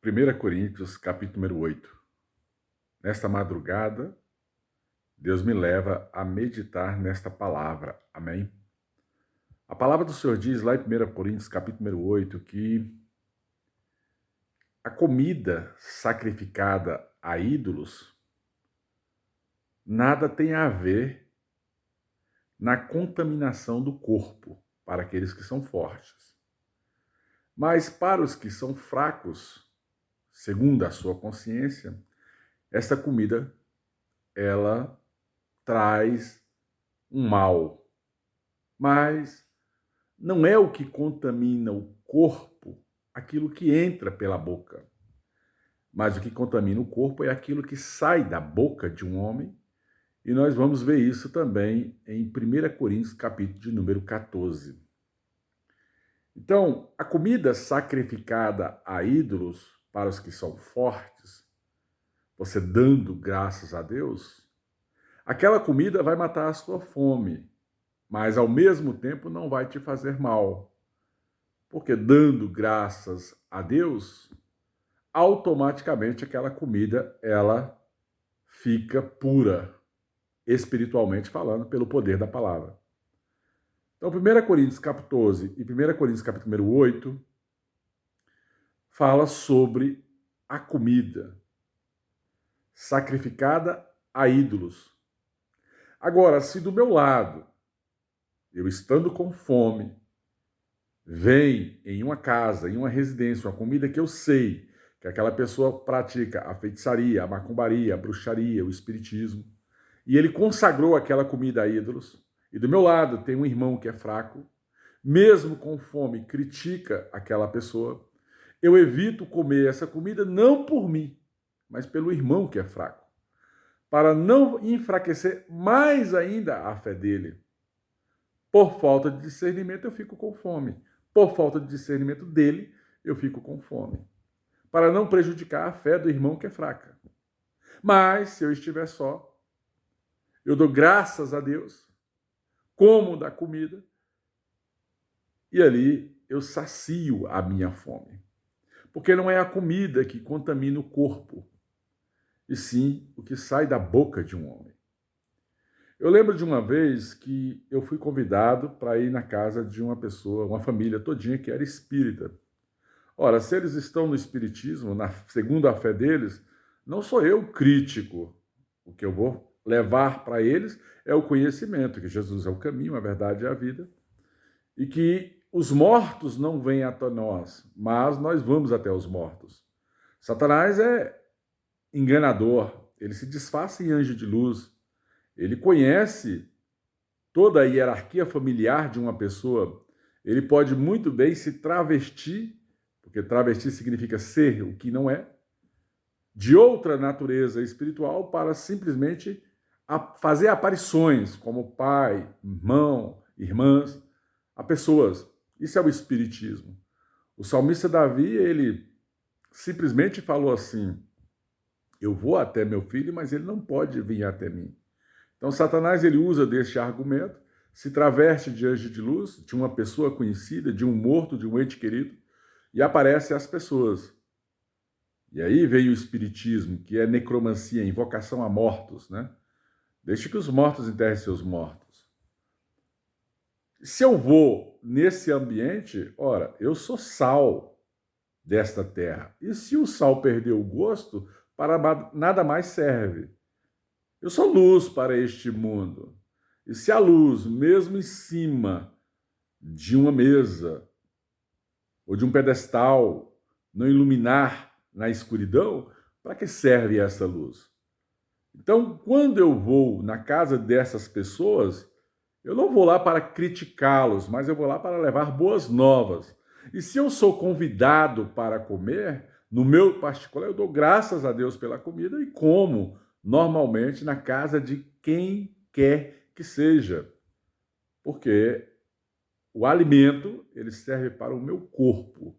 1 Coríntios, capítulo número 8. Nesta madrugada, Deus me leva a meditar nesta palavra. Amém? A palavra do Senhor diz lá em 1 Coríntios, capítulo número 8, que a comida sacrificada a ídolos nada tem a ver na contaminação do corpo para aqueles que são fortes. Mas para os que são fracos, segundo a sua consciência, essa comida, ela traz um mal. Mas não é o que contamina o corpo aquilo que entra pela boca. Mas o que contamina o corpo é aquilo que sai da boca de um homem. E nós vamos ver isso também em 1 Coríntios, capítulo de número 14. Então, a comida sacrificada a ídolos para os que são fortes, você dando graças a Deus, aquela comida vai matar a sua fome, mas ao mesmo tempo não vai te fazer mal. Porque dando graças a Deus, automaticamente aquela comida ela fica pura, espiritualmente falando, pelo poder da palavra. Então, 1 Coríntios capítulo 14 e 1 Coríntios capítulo número 8 fala sobre a comida sacrificada a ídolos. Agora, se do meu lado, eu estando com fome, vem em uma casa, em uma residência, uma comida que eu sei que aquela pessoa pratica a feitiçaria, a macumbaria, a bruxaria, o espiritismo, e ele consagrou aquela comida a ídolos, e do meu lado tem um irmão que é fraco, mesmo com fome, critica aquela pessoa, eu evito comer essa comida não por mim, mas pelo irmão que é fraco, para não enfraquecer mais ainda a fé dele. Por falta de discernimento, eu fico com fome. Por falta de discernimento dele, eu fico com fome. Para não prejudicar a fé do irmão que é fraca. Mas, se eu estiver só, eu dou graças a Deus, como da comida, e ali eu sacio a minha fome. Porque não é a comida que contamina o corpo, e sim o que sai da boca de um homem. Eu lembro de uma vez que eu fui convidado para ir na casa de uma pessoa, uma família todinha que era espírita. Ora, se eles estão no espiritismo, segundo a fé deles, não sou eu crítico. O que eu vou levar para eles é o conhecimento, que Jesus é o caminho, a verdade e a vida, e que os mortos não vêm até nós, mas nós vamos até os mortos. Satanás é enganador, ele se disfarça em anjo de luz, ele conhece toda a hierarquia familiar de uma pessoa, ele pode muito bem se travestir, porque travestir significa ser o que não é, de outra natureza espiritual para simplesmente fazer aparições como pai, irmão, irmãs, a pessoas. Isso é o espiritismo. O salmista Davi, ele simplesmente falou assim: eu vou até meu filho, mas ele não pode vir até mim. Então, Satanás ele usa deste argumento, se traveste de anjo de luz, de uma pessoa conhecida, de um morto, de um ente querido, e aparece às pessoas. E aí vem o espiritismo, que é necromancia, invocação a mortos, né? Deixe que os mortos enterrem seus mortos. Se eu vou nesse ambiente, ora, eu sou sal desta terra. E se o sal perder o gosto, para nada mais serve. Eu sou luz para este mundo. E se a luz, mesmo em cima de uma mesa ou de um pedestal, não iluminar na escuridão, para que serve essa luz? Então, quando eu vou na casa dessas pessoas, eu não vou lá para criticá-los, mas eu vou lá para levar boas novas. E se eu sou convidado para comer, no meu particular, eu dou graças a Deus pela comida e como normalmente na casa de quem quer que seja. Porque o alimento, ele serve para o meu corpo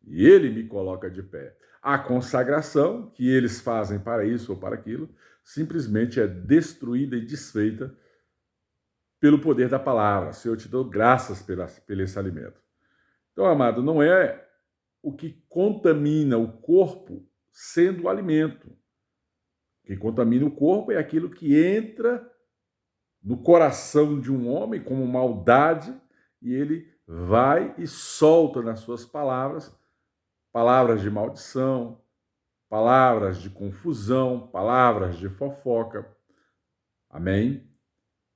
e ele me coloca de pé. A consagração que eles fazem para isso ou para aquilo, simplesmente é destruída e desfeita pelo poder da palavra. Senhor, eu te dou graças pelo esse alimento. Então, amado, não é o que contamina o corpo sendo o alimento. O que contamina o corpo é aquilo que entra no coração de um homem como maldade e ele vai e solta nas suas palavras, palavras de maldição, palavras de confusão, palavras de fofoca. Amém?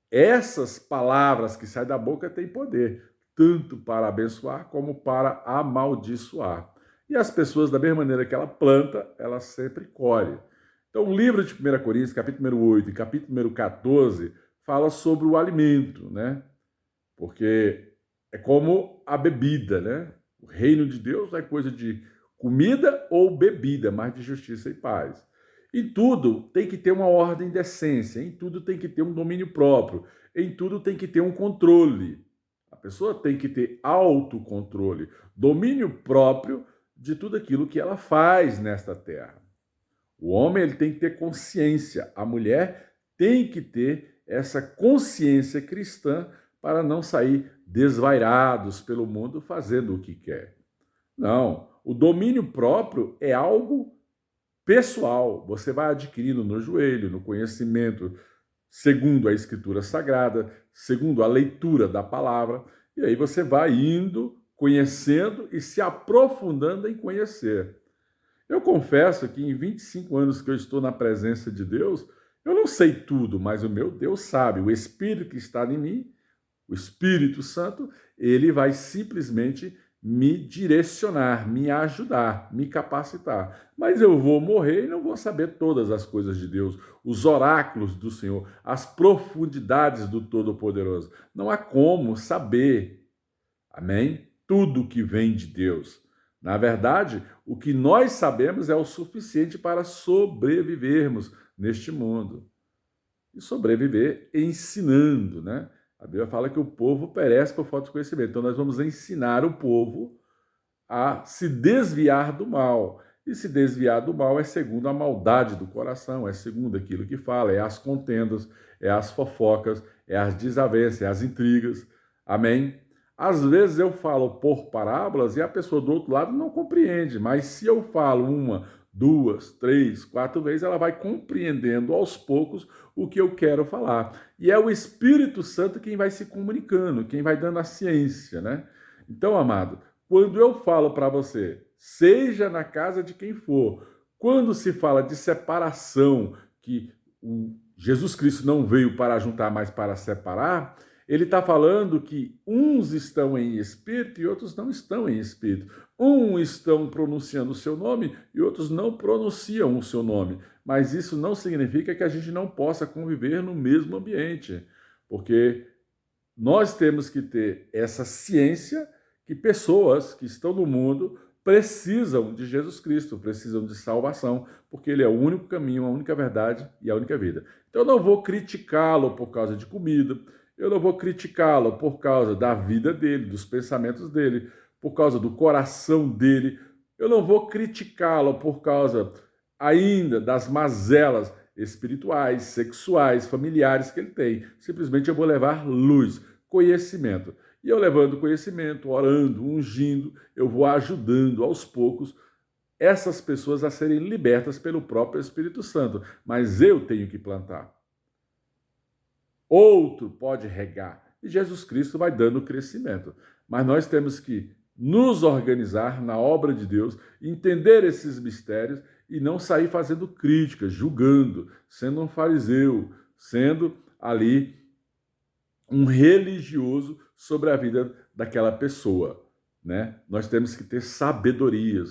Essas palavras que saem da boca têm poder, tanto para abençoar como para amaldiçoar. E as pessoas, da mesma maneira que ela planta, ela sempre colhe. Então, o livro de 1 Coríntios, capítulo número 8 e capítulo número 14, fala sobre o alimento, né? Porque é como a bebida, né? O reino de Deus não é coisa de comida ou bebida, mas de justiça e paz. Em tudo tem que ter uma ordem de essência, em tudo tem que ter um domínio próprio, em tudo tem que ter um controle. A pessoa tem que ter autocontrole, domínio próprio de tudo aquilo que ela faz nesta terra. O homem ele tem que ter consciência, a mulher tem que ter essa consciência cristã para não sair desvairados pelo mundo fazendo o que quer. Não, o domínio próprio é algo pessoal, você vai adquirindo no joelho, no conhecimento, segundo a Escritura Sagrada, segundo a leitura da palavra, e aí você vai indo, conhecendo e se aprofundando em conhecer. Eu confesso que em 25 anos que eu estou na presença de Deus, eu não sei tudo, mas o meu Deus sabe, o Espírito que está em mim, o Espírito Santo, ele vai simplesmente me direcionar, me ajudar, me capacitar. Mas eu vou morrer e não vou saber todas as coisas de Deus, os oráculos do Senhor, as profundidades do Todo-Poderoso. Não há como saber, amém? Tudo que vem de Deus. Na verdade, o que nós sabemos é o suficiente para sobrevivermos neste mundo. E sobreviver ensinando, né? A Bíblia fala que o povo perece por falta de conhecimento. Então, nós vamos ensinar o povo a se desviar do mal. E se desviar do mal é segundo a maldade do coração, é segundo aquilo que fala, é as contendas, é as fofocas, é as desavenças, é as intrigas. Amém? Às vezes eu falo por parábolas e a pessoa do outro lado não compreende, mas se eu falo uma, duas, três, quatro vezes, ela vai compreendendo aos poucos o que eu quero falar. E é o Espírito Santo quem vai se comunicando, quem vai dando a ciência, né? Então, amado, quando eu falo para você, seja na casa de quem for, quando se fala de separação, que Jesus Cristo não veio para juntar, mas para separar, ele está falando que uns estão em espírito e outros não estão em espírito. Uns estão pronunciando o seu nome e outros não pronunciam o seu nome. Mas isso não significa que a gente não possa conviver no mesmo ambiente, porque nós temos que ter essa ciência que pessoas que estão no mundo precisam de Jesus Cristo, precisam de salvação, porque ele é o único caminho, a única verdade e a única vida. Então eu não vou criticá-lo por causa de comida, eu não vou criticá-lo por causa da vida dele, dos pensamentos dele, por causa do coração dele. Eu não vou criticá-lo por causa ainda das mazelas espirituais, sexuais, familiares que ele tem. Simplesmente eu vou levar luz, conhecimento. E eu levando conhecimento, orando, ungindo, eu vou ajudando aos poucos essas pessoas a serem libertas pelo próprio Espírito Santo. Mas eu tenho que plantar. Outro pode regar. E Jesus Cristo vai dando crescimento. Mas nós temos que nos organizar na obra de Deus, entender esses mistérios e não sair fazendo críticas, julgando, sendo um fariseu, sendo ali um religioso sobre a vida daquela pessoa, né? Nós temos que ter sabedoria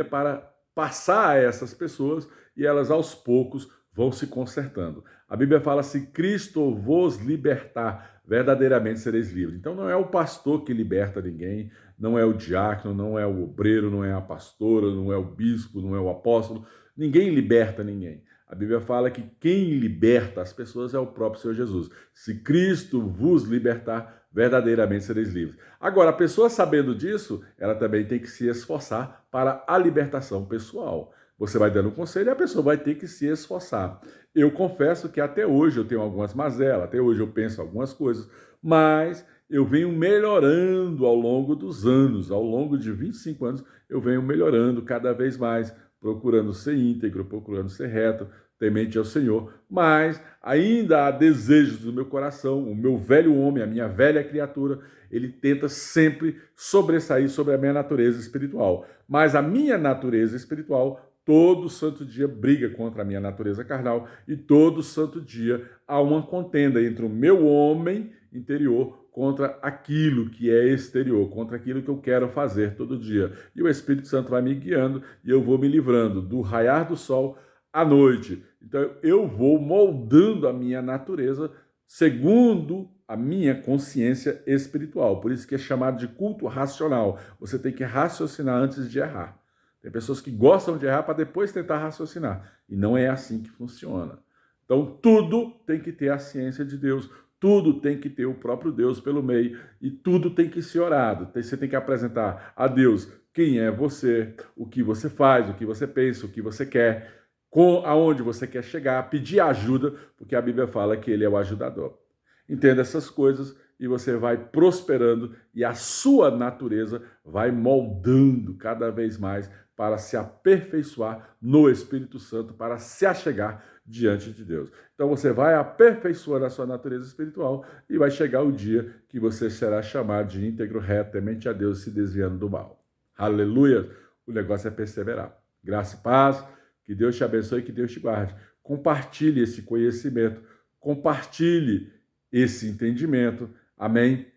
para passar a essas pessoas e elas aos poucos vão se consertando. A Bíblia fala: se Cristo vos libertar, verdadeiramente sereis livres. Então não é o pastor que liberta ninguém, não é o diácono, não é o obreiro, não é a pastora, não é o bispo, não é o apóstolo. Ninguém liberta ninguém. A Bíblia fala que quem liberta as pessoas é o próprio Senhor Jesus. Se Cristo vos libertar, verdadeiramente sereis livres. Agora, a pessoa sabendo disso, ela também tem que se esforçar para a libertação pessoal. Você vai dando conselho e a pessoa vai ter que se esforçar. Eu confesso que até hoje eu tenho algumas mazelas, até hoje eu penso algumas coisas, mas eu venho melhorando ao longo dos anos, ao longo de 25 anos, eu venho melhorando cada vez mais, procurando ser íntegro, procurando ser reto, temente ao Senhor, mas ainda há desejos do meu coração, o meu velho homem, a minha velha criatura, ele tenta sempre sobressair sobre a minha natureza espiritual. Mas a minha natureza espiritual, todo santo dia briga contra a minha natureza carnal e todo santo dia há uma contenda entre o meu homem interior contra aquilo que é exterior, contra aquilo que eu quero fazer todo dia. E o Espírito Santo vai me guiando e eu vou me livrando do raiar do sol à noite. Então eu vou moldando a minha natureza segundo a minha consciência espiritual. Por isso que é chamado de culto racional. Você tem que raciocinar antes de errar. Tem pessoas que gostam de errar para depois tentar raciocinar. E não é assim que funciona. Então tudo tem que ter a ciência de Deus. Tudo tem que ter o próprio Deus pelo meio e tudo tem que ser orado. Você tem que apresentar a Deus quem é você, o que você faz, o que você pensa, o que você quer, aonde você quer chegar, pedir ajuda, porque a Bíblia fala que ele é o ajudador. Entenda essas coisas e você vai prosperando e a sua natureza vai moldando cada vez mais para se aperfeiçoar no Espírito Santo, para se achegar diante de Deus. Então você vai aperfeiçoando a sua natureza espiritual e vai chegar o dia que você será chamado de íntegro, reto, temente a Deus, se desviando do mal. Aleluia! O negócio é perseverar. Graça e paz, que Deus te abençoe e que Deus te guarde. Compartilhe esse conhecimento, compartilhe esse entendimento. Amém?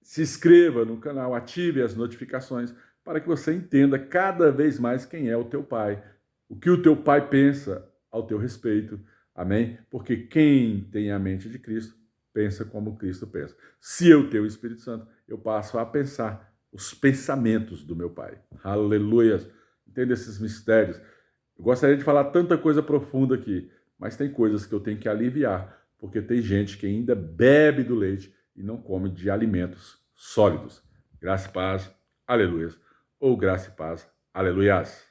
Se inscreva no canal, ative as notificações para que você entenda cada vez mais quem é o teu pai, o que o teu pai pensa ao teu respeito. Amém? Porque quem tem a mente de Cristo pensa como Cristo pensa. Se eu tenho o Espírito Santo, eu passo a pensar os pensamentos do meu pai. Aleluia! Entenda esses mistérios. Eu gostaria de falar tanta coisa profunda aqui, mas tem coisas que eu tenho que aliviar, porque tem gente que ainda bebe do leite e não come de alimentos sólidos. Graça e paz, aleluia. Ou graça e paz, aleluias.